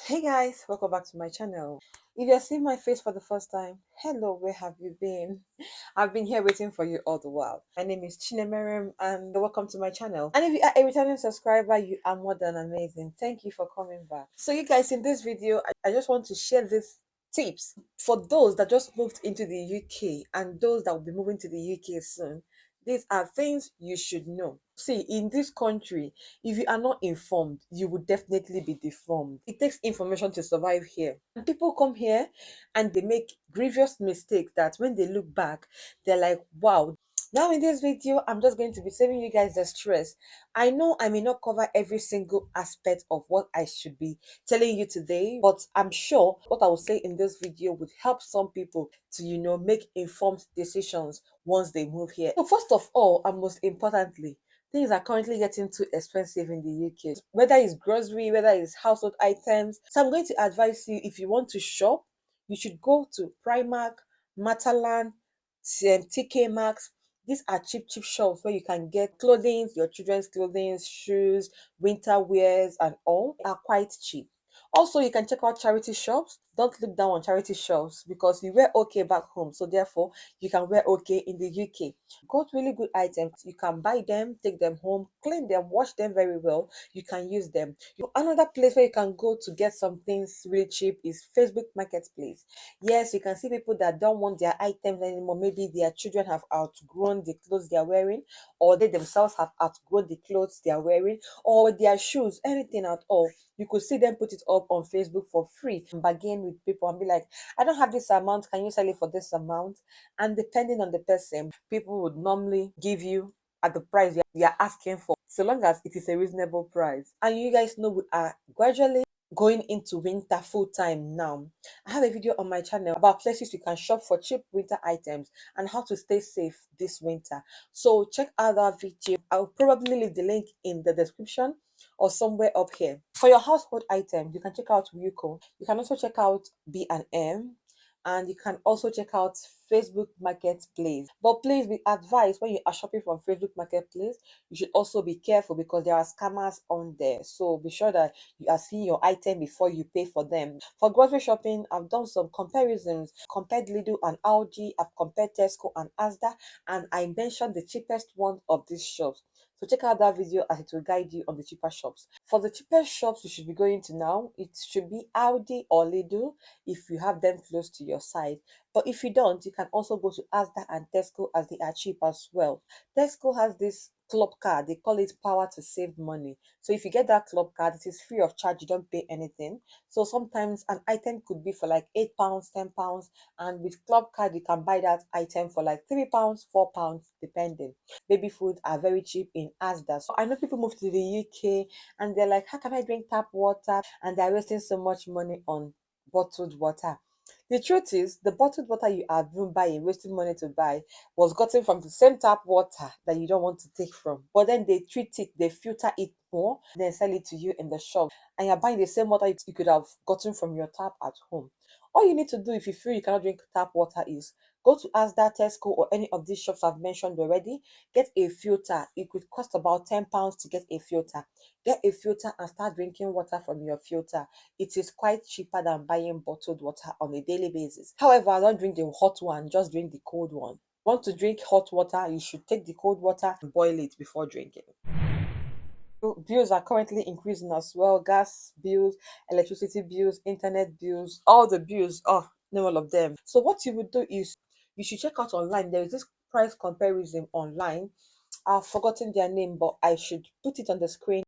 Hey guys, welcome back to my channel. If you're seeing my face for the first time, hello, where have you been? I've been here waiting for you all the while. My name is Chinemerem and welcome to my channel. And if you are a returning subscriber, you are more than amazing. Thank you for coming back. So you guys, in this video, I just want to share these tips for those that just moved into the UK and those that will be moving to the UK soon. These are things you should know. See, in this country, if you are not informed, you will definitely be deformed. It takes information to survive here. And people come here and they make grievous mistakes that when they look back, they're like, wow. Now in this video, I'm just going to be saving you guys the stress. I know I may not cover every single aspect of what I should be telling you today, but I'm sure what I will say in this video would help some people to, make informed decisions once they move here. So first of all, and most importantly, things are currently getting too expensive in the UK, whether it's grocery, whether it's household items. So I'm going to advise you, if you want to shop, you should go to Primark, Matalan, TK Maxx. These are cheap shops where you can get clothing, your children's clothing, shoes, winter wears, and all are quite cheap. Also, you can check out charity shops. Don't look down on charity shops because you wear okay back home. So therefore, you can wear okay in the UK. Got really good items. You can buy them, take them home, clean them, wash them very well. You can use them. Another place where you can go to get some things really cheap is Facebook Marketplace. Yes, you can see people that don't want their items anymore. Maybe their children have outgrown the clothes they are wearing, or they themselves have outgrown the clothes they are wearing, or their shoes, anything at all. You could see them put it up on Facebook for free and bargain with people and be like, I don't have this amount. Can you sell it for this amount? And depending on the person, people would normally give you at the price you're asking for, so long as it is a reasonable price. And you guys know we are gradually going into winter full time now. I have a video on my channel about places you can shop for cheap winter items and how to stay safe this winter. So check out that video. I'll probably leave the link in the description or somewhere up here. For your household items, you can check out Ryuko. You can also check out B&M, and you can also check out Facebook Marketplace. But please be advised, when you are shopping from Facebook Marketplace, you should also be careful because there are scammers on there. So be sure that you are seeing your item before you pay for them. For grocery shopping, I've done some comparisons, compared Lidl and Aldi, I've compared Tesco and Asda, and I mentioned the cheapest one of these shops. So check out that video as it will guide you on the cheaper shops. For the cheapest shops you should be going to now, it should be Aldi or Lidl if you have them close to your side. But if you don't, you can also go to Asda and Tesco as they are cheap as well. Tesco has this club card, they call it power to save money. So if you get that club card, it is free of charge, you don't pay anything. So sometimes an item could be for like £8, £10, and with club card you can buy that item for like £3, £4, depending. Baby food are very cheap in Asda. So I know people move to the UK and they're like, how can I drink tap water? And they're wasting so much money on bottled water. The truth is, the bottled water you are even buying, wasting money to buy, was gotten from the same tap water that you don't want to take from. But then they treat it, they filter it more, then sell it to you in the shop. And you're buying the same water you could have gotten from your tap at home. All you need to do if you feel you cannot drink tap water is go to Asda, Tesco, or any of these shops I've mentioned already. Get a filter. It could cost about £10 to get a filter. Get a filter and start drinking water from your filter. It is quite cheaper than buying bottled water on a daily basis. However, I don't drink the hot one, just drink the cold one. Want to drink hot water, you should take the cold water and boil it before drinking. Bills are currently increasing as well. Gas bills, electricity bills, internet bills, all the bills. Oh, name all of them. So what you would do is you should check out online. There is this price comparison online. I've forgotten their name, but I should put it on the screen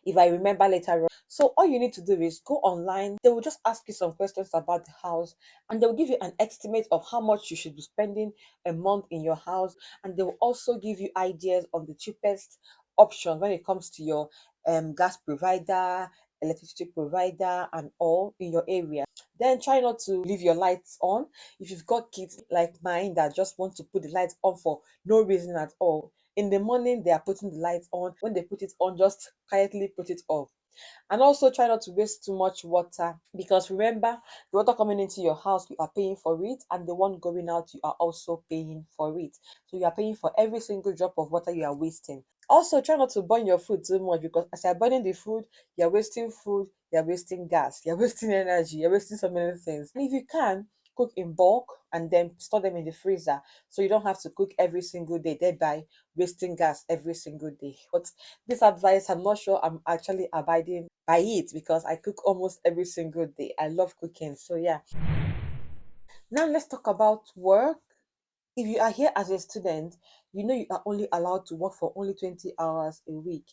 if I remember later on. So all you need to do is go online. They will just ask you some questions about the house, and they'll give you an estimate of how much you should be spending a month in your house, and they will also give you ideas on the cheapest options when it comes to your gas provider, electricity provider, and all in your area. Then try not to leave your lights on. If you've got kids like mine that just want to put the lights on for no reason at all, in the morning they are putting the lights on. When they put it on, just quietly put it off. And also try not to waste too much water, because remember, the water coming into your house, you are paying for it, and the one going out, you are also paying for it. So you are paying for every single drop of water you are wasting. Also, try not to burn your food too much because as you're burning the food, you're wasting gas, you're wasting energy, you're wasting so many things. And if you can, cook in bulk and then store them in the freezer so you don't have to cook every single day, thereby wasting gas every single day. But this advice, I'm not sure I'm actually abiding by it because I cook almost every single day. I love cooking. So, yeah. Now, let's talk about work. If you are here as a student, you know you are only allowed to work for only 20 hours a week.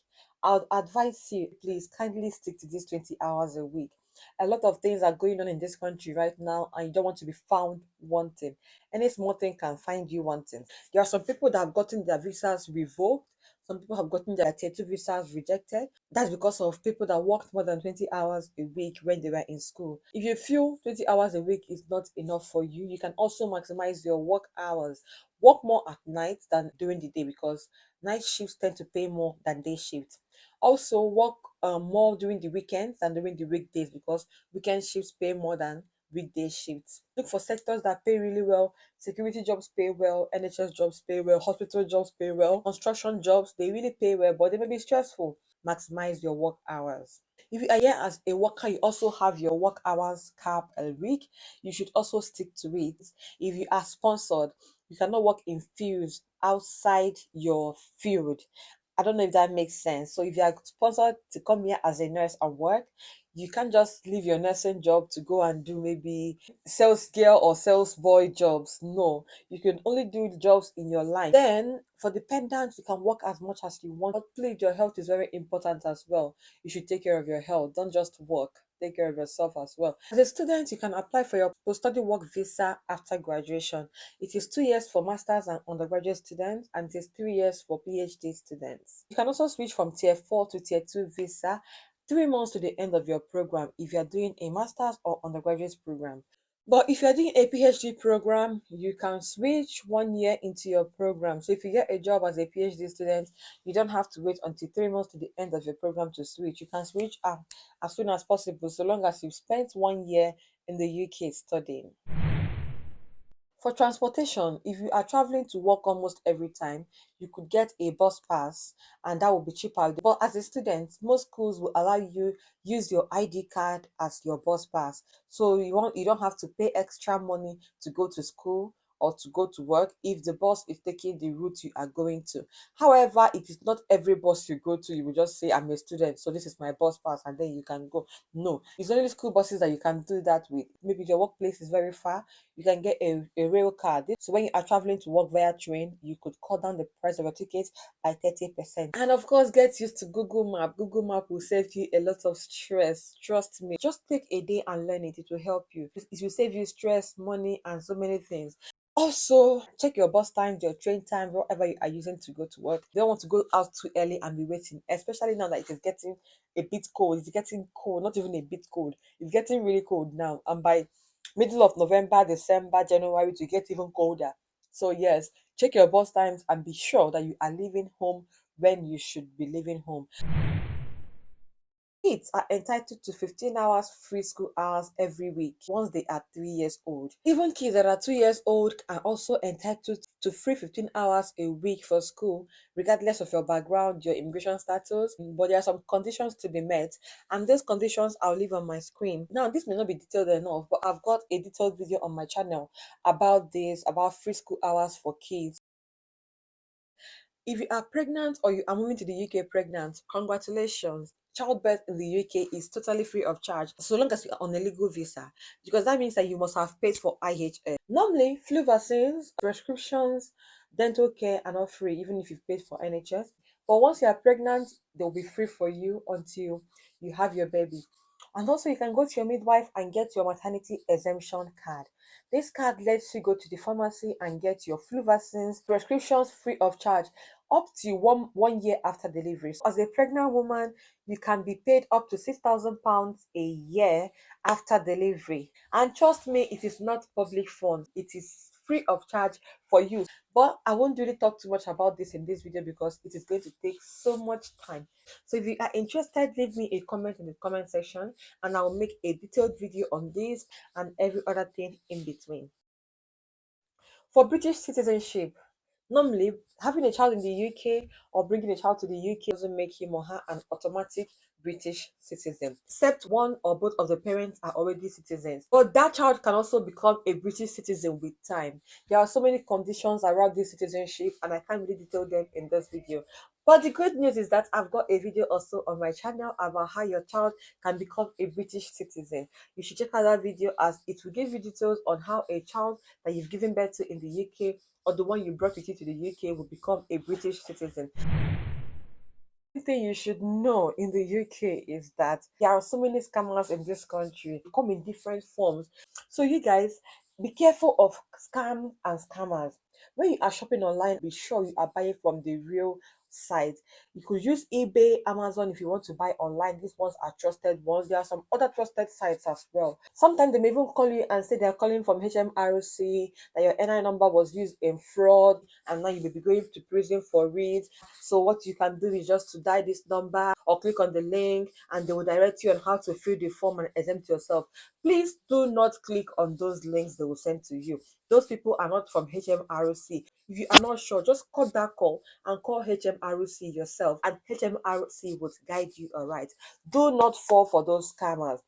I would advise you, please kindly stick to these 20 hours a week. A lot of things are going on in this country right now, and you don't want to be found wanting. Any small thing can find you wanting. There are some people that have gotten their visas revoked. Some people have gotten their tier 2 visas rejected. That's because of people that worked more than 20 hours a week when they were in school. If you feel 20 hours a week is not enough for you, you can also maximize your work hours. Work more at night than during the day because night shifts tend to pay more than day shifts. Also, work more during the weekends than during the weekdays because weekend shifts pay more than weekday shifts. Look for sectors that pay really well. Security jobs pay well, NHS jobs pay well, hospital jobs pay well, construction jobs, they really pay well, but they may be stressful. Maximize your work hours. If you are here as a worker, you also have your work hours cap a week. You should also stick to it. If you are sponsored, you cannot work in fields outside your field. I don't know if that makes sense. So if you are sponsored to come here as a nurse and work, you can't just leave your nursing job to go and do maybe sales girl or sales boy jobs. No, you can only do the jobs in your line. Then for dependents, you can work as much as you want. But please, your health is very important as well. You should take care of your health. Don't just work. Take care of yourself as well. As a student, you can apply for your post-study work visa after graduation. It is 2 years for masters and undergraduate students, and it is 3 years for PhD students. You can also switch from tier 4 to tier 2 visa 3 months to the end of your program if you are doing a master's or undergraduate program. But if you're doing a PhD program, you can switch 1 year into your program. So if you get a job as a PhD student, you don't have to wait until 3 months to the end of your program to switch. You can switch as soon as possible, so long as you've spent 1 year in the UK studying. For transportation, if you are traveling to work almost every time, you could get a bus pass and that will be cheaper. But as a student, most schools will allow you use your ID card as your bus pass. So you don't have to pay extra money to go to school or to go to work if the bus is taking the route you are going to. However, it is not every bus you go to, you will just say, I'm a student, so this is my bus pass, and then you can go. No, it's only school buses that you can do that with. Maybe your workplace is very far, you can get a rail card. So when you are traveling to work via train, you could cut down the price of your ticket by 30%. And of course, get used to Google Map. Google Map will save you a lot of stress. Trust me. Just take a day and learn it. It will help you. It will save you stress, money, and so many things. Also, check your bus times, your train time, whatever you are using to go to work. You don't want to go out too early and be waiting, especially now that it is getting a bit cold. It's getting cold, not even a bit cold. It's getting really cold now. And by middle of November, December, January to get even colder. So yes, check your bus times and be sure that you are leaving home when you should be leaving home. Kids are entitled to 15 hours free school hours every week once they are 3 years old. Even kids that are 2 years old are also entitled to free 15 hours a week for school, regardless of your background, your immigration status. But there are some conditions to be met, and these conditions I'll leave on my screen. Now, this may not be detailed enough, but I've got a detailed video on my channel about this, about free school hours for kids. If you are pregnant or you are moving to the UK pregnant, congratulations. Childbirth in the UK is totally free of charge so long as you are on a legal visa, because that means that you must have paid for IHS. Normally, flu vaccines, prescriptions, dental care are not free, even if you've paid for NHS. But once you are pregnant, they'll be free for you until you have your baby. And also, you can go to your midwife and get your maternity exemption card. This card lets you go to the pharmacy and get your flu vaccines, prescriptions free of charge up to one year after delivery. So as a pregnant woman, you can be paid up to £6,000 a year after delivery. And trust me, it is not public funds. It is free of charge for you. But I won't really talk too much about this in this video because it is going to take so much time. So if you are interested, leave me a comment in the comment section and I will make a detailed video on this and every other thing in between. For British citizenship, Normally, having a child in the UK or bringing a child to the UK doesn't make him or her an automatic British citizen, except one or both of the parents are already citizens. But that child can also become a British citizen with time. There are so many conditions around this citizenship, and I can't really detail them in this video. But the good news is that I've got a video also on my channel about how your child can become a British citizen. You should check out that video, as it will give you details on how a child that you've given birth to in the UK or the one you brought with you to the UK will become a British citizen. The thing you should know in the UK is that there are so many scammers in this country. They come in different forms. So you guys, be careful of scams and scammers. When you are shopping online, be sure you are buying from the real site. You could use eBay, Amazon if you want to buy online. These ones are trusted ones. There are some other trusted sites as well. Sometimes they may even call you and say they are calling from HMRC, that your NI number was used in fraud and now you may be going to prison for it. So what you can do is just to dial this number or click on the link and they will direct you on how to fill the form and exempt yourself. Please do not click on those links they will send to you. Those people are not from HMRC. If you are not sure, just cut that call and call HMRC yourself, and HMRC would guide you all right. Do not fall for those scammers.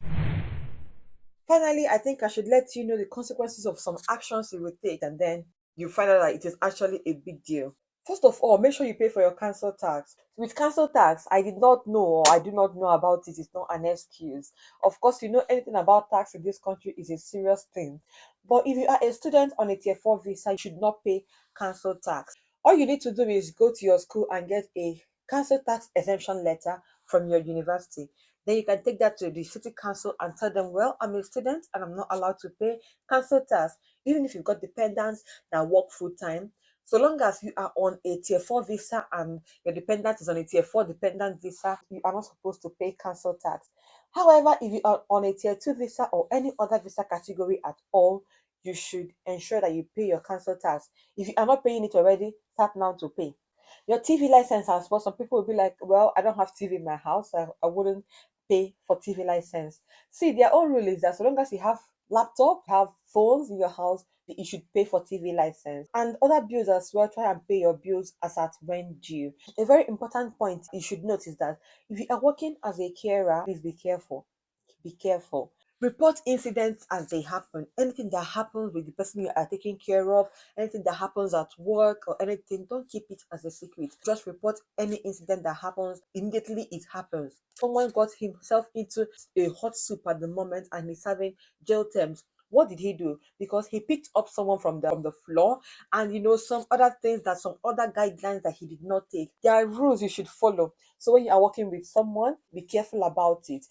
Finally, I think I should let you know the consequences of some actions you will take, and then you find out that it is actually a big deal. First of all, make sure you pay for your council tax. With council tax, I did not know or I do not know about it. It's not an excuse. Of course, you know anything about tax in this country is a serious thing. But if you are a student on a tier 4 visa, you should not pay council tax. All you need to do is go to your school and get a council tax exemption letter from your university. Then you can take that to the city council and tell them, well, I'm a student and I'm not allowed to pay council tax, even if you've got dependents that work full time. So long as you are on a tier 4 visa and your dependent is on a tier 4 dependent visa, you are not supposed to pay council tax. However, if you are on a tier 2 visa or any other visa category at all, you should ensure that you pay your council tax. If you are not paying it already, start now to pay. Your TV license as well. Some people will be like, well, I don't have TV in my house. I wouldn't pay for TV license. See, their own rule is that so long as you have laptop, have phones in your house, you should pay for TV license. And other bills as well, try and pay your bills as at when due. A very important point you should note is that if you are working as a carer, please be careful. Be careful. Report incidents as they happen. Anything that happens with the person you are taking care of, anything that happens at work or anything, don't keep it as a secret. Just report any incident that happens immediately it happens. Someone got himself into a hot soup at the moment and he's having jail terms. What did he do? Because he picked up someone from the floor, and some other things, that some other guidelines that he did not take. There are rules you should follow. So when you are working with someone, be careful about it.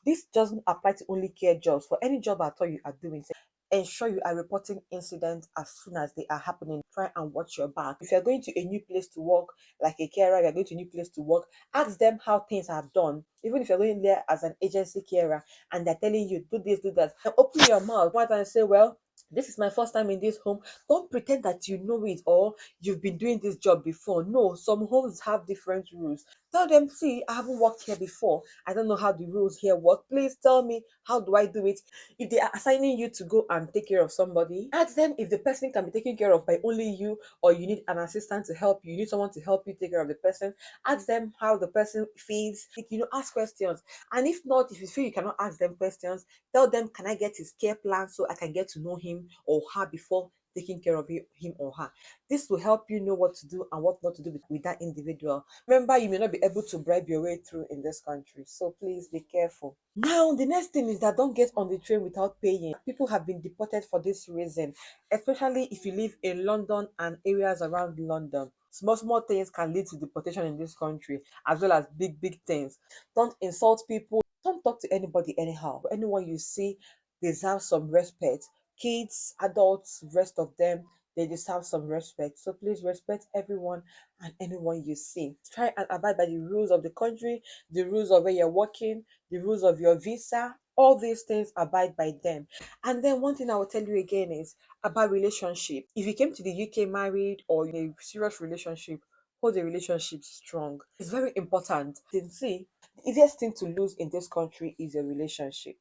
This doesn't apply to only care jobs. For any job at all you are doing, ensure you are reporting incidents as soon as they are happening. Try and watch your back. If you're going to a new place to work, like a carer, you're going to a new place to work, ask them how things are done. Even if you're going there as an agency carer and they're telling you, do this, do that, and open your mouth and say, well, this is my first time in this home. Don't pretend that you know it or you've been doing this job before. No, some homes have different rules. Tell them, see, I haven't worked here before. I don't know how the rules here work. Please tell me, how do I do it? If they are assigning you to go and take care of somebody, ask them if the person can be taken care of by only you, or you need an assistant to help you. You need someone to help you take care of the person. Ask them how the person feels. Ask questions. And if not, if you feel you cannot ask them questions, tell them, can I get his care plan so I can get to know him or her before taking care of him or her. This will help you know what to do and what not to do with that individual. Remember, you may not be able to bribe your way through in this country, so please be careful. Now, the next thing is that don't get on the train without paying. People have been deported for this reason, especially if you live in London and areas around London. Small, small things can lead to deportation in this country, as well as big, big things. Don't insult people. Don't talk to anybody anyhow. Anyone you see deserves some respect. Kids, adults, rest of them, they deserve some respect. So please respect everyone and anyone you see. Try and abide by the rules of the country, the rules of where you're working, the rules of your visa. All these things, abide by them. And then one thing I will tell you again is about relationship. If you came to the UK married or in a serious relationship, hold the relationship strong. It's very important. Then see, the easiest thing to lose in this country is a relationship.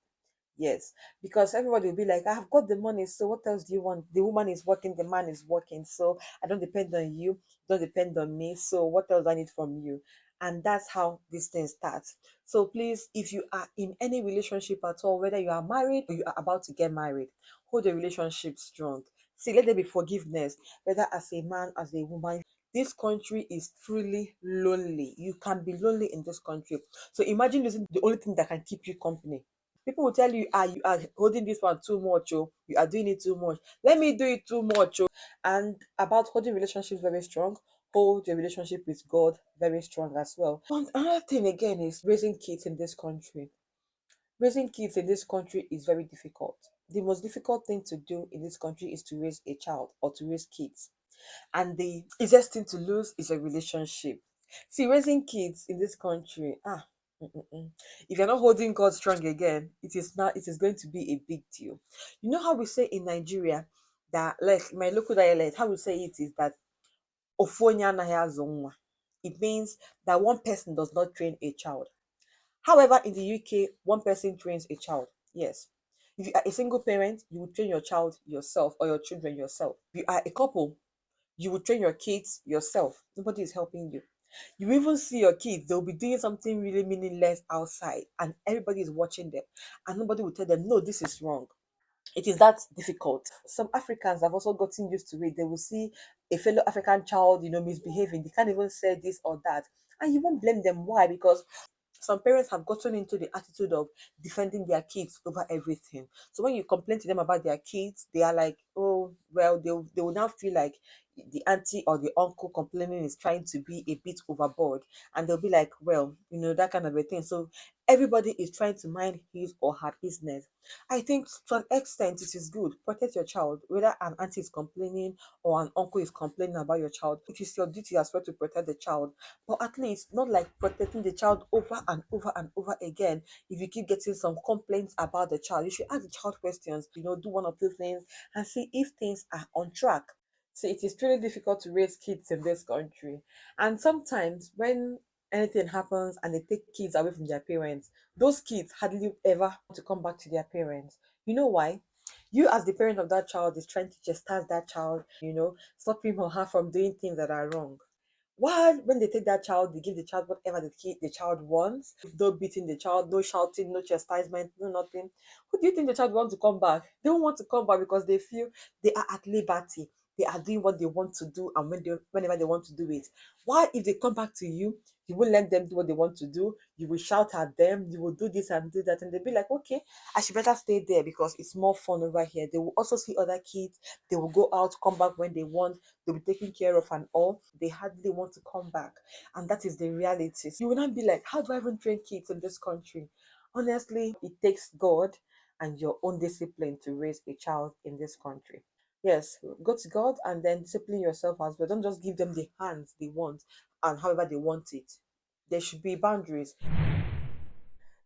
Yes, because everybody will be like, I've got the money, so what else do you want? The woman is working, the man is working, so I don't depend on you, don't depend on me, so what else do I need from you? And that's how this thing starts. So please, if you are in any relationship at all, whether you are married or you are about to get married, hold the relationship strong. See, let there be forgiveness, whether as a man, as a woman. This country is truly lonely. You can be lonely in this country. So imagine losing the only thing that can keep you company. People will tell you, ah, you are holding this one too much, oh, you are doing it too much. Let me do it too much, oh. And about holding relationships very strong, hold your relationship with God very strong as well. And another thing again is raising kids in this country. Raising kids in this country is very difficult. The most difficult thing to do in this country is to raise a child or to raise kids. And the easiest thing to lose is a relationship. See, raising kids in this country, if you're not holding God strong again, it is going to be a big deal. You know how we say in Nigeria that, like my local dialect, how we say it is that ofonya nwa. It means that one person does not train a child. However, in the UK, one person trains a child. Yes. If you are a single parent, you will train your child yourself or your children yourself. If you are a couple, you will train your kids yourself. Nobody is helping you. You even see your kids, they'll be doing something really meaningless outside, and everybody is watching them, and nobody will tell them, no, this is wrong. It is that difficult. Some Africans have also gotten used to it. They will see a fellow African child, misbehaving. They can't even say this or that. And you won't blame them. Why? Because some parents have gotten into the attitude of defending their kids over everything. So when you complain to them about their kids, they are like, oh, well, they will now feel like the auntie or the uncle complaining is trying to be a bit overboard. And they'll be like, well, that kind of a thing. So everybody is trying to mind his or her business. I think to an extent it is good. Protect your child, whether an auntie is complaining or an uncle is complaining about your child. It is your duty as well to protect the child, but at least not like protecting the child over and over and over again. If you keep getting some complaints about the child, you should ask the child questions, do one or two things and see if things are on track. So it is really difficult to raise kids in this country. And sometimes when anything happens and they take kids away from their parents, those kids hardly ever want to come back to their parents. You know why? You as the parent of that child is trying to chastise that child, stop him or her from doing things that are wrong. While when they take that child, they give the child whatever the child wants. No beating the child, no shouting, no chastisement, no nothing. Who do you think the child wants to come back? They don't want to come back because they feel they are at liberty. They are doing what they want to do and whenever they want to do it. Why if they come back to you, you won't let them do what they want to do. You will shout at them. You will do this and do that, and they'll be like, okay, I should better stay there because it's more fun over here. They will also see other kids. They will go out, come back when they want. They'll be taken care of and all. They hardly want to come back. And that is the reality. You will not be like, how do I even train kids in this country? Honestly, it takes God and your own discipline to raise a child in this country. Yes, go to God and then discipline yourself as well. Don't just give them the hands they want and however they want it. There should be boundaries.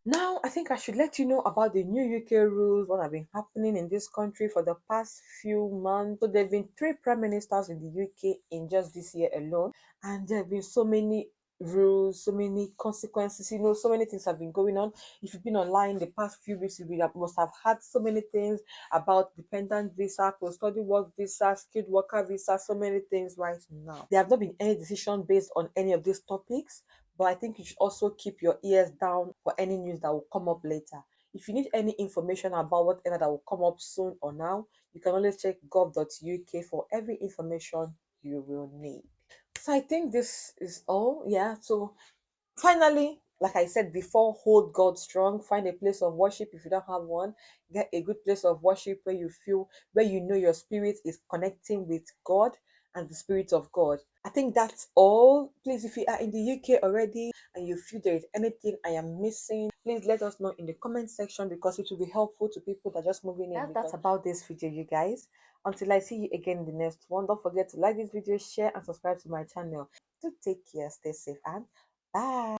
Now, I think I should let you know about the new UK rules, what have been happening in this country for the past few months. So, there have been three prime ministers in the UK in just this year alone, and there have been so many rules, so many consequences. So many things have been going on. If you've been online the past few weeks, must have had so many things about dependent visa, post-study work visa, skilled worker visa, so many things right now. There have not been any decision based on any of these topics, but I think you should also keep your ears down for any news that will come up later. If you need any information about whatever that will come up soon or now, you can always check gov.uk for every information you will need. So I think this is all. Yeah. So finally, like I said before, hold God strong. Find a place of worship if you don't have one. Get a good place of worship where you know your spirit is connecting with God and the Spirit of God. I think that's all. Please, if you are in the UK already and you feel there is anything I am missing, please let us know in the comment section because it will be helpful to people that are just moving in. That's about this video, you guys. Until I see you again in the next one, don't forget to like this video, share, and subscribe to my channel. Do take care, stay safe, and bye.